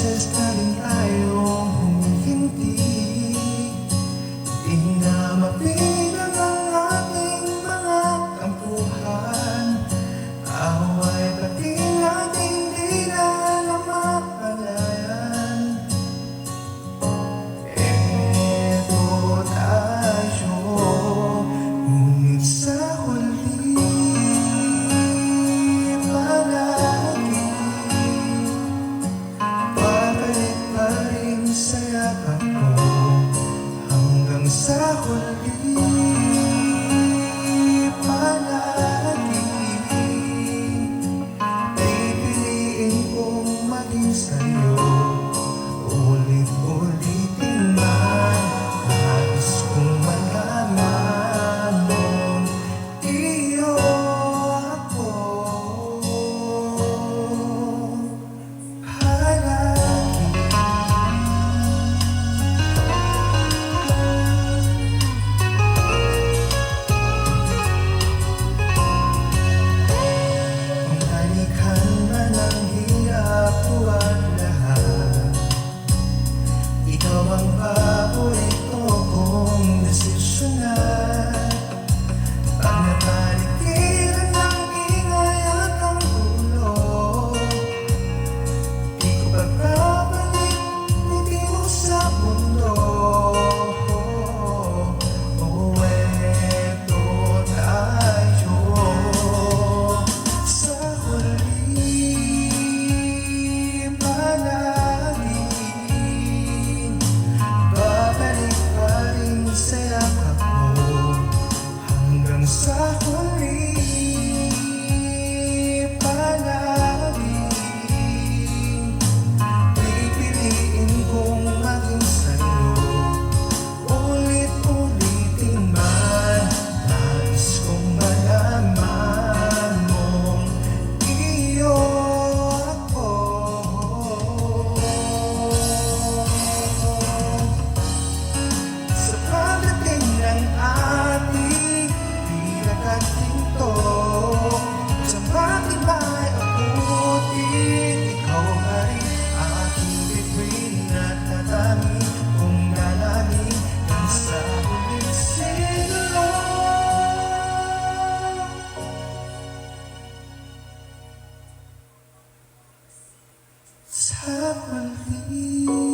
beses na rin tayong humihindi, di na mapilang ang ating mga tampuhan. Away pati natin di na namamalayan. Eto tayo, ngunit sa huli palagi babalik pa rin sa yakap mo. Hanggang sa huli palagi pipiliin kong maging sa'yo. Ulit-ulitin man, nais kong malaman mo, iyo ako palagi. Kung talikhan man ang hirap buwan lahat, ikaw ang paborito kong desisyonan. Pag napaligiran ng ingay at ang gulo, di ko pagbabalik ngiti mo sa mundo. Eto tayo sa huli palagi babalik pa rin sa yakap mo. Hanggang sa huli palagi pipiliin kong maging sa'yo. Ulit-ulitin man, nais kong malaman mong iyo ako. Sa pagdating ng ating bilag at pinto, sa matibay abutin, ikaw pa rin aking bituin at tatami kong lalangin ng sa huling silo. Sa huli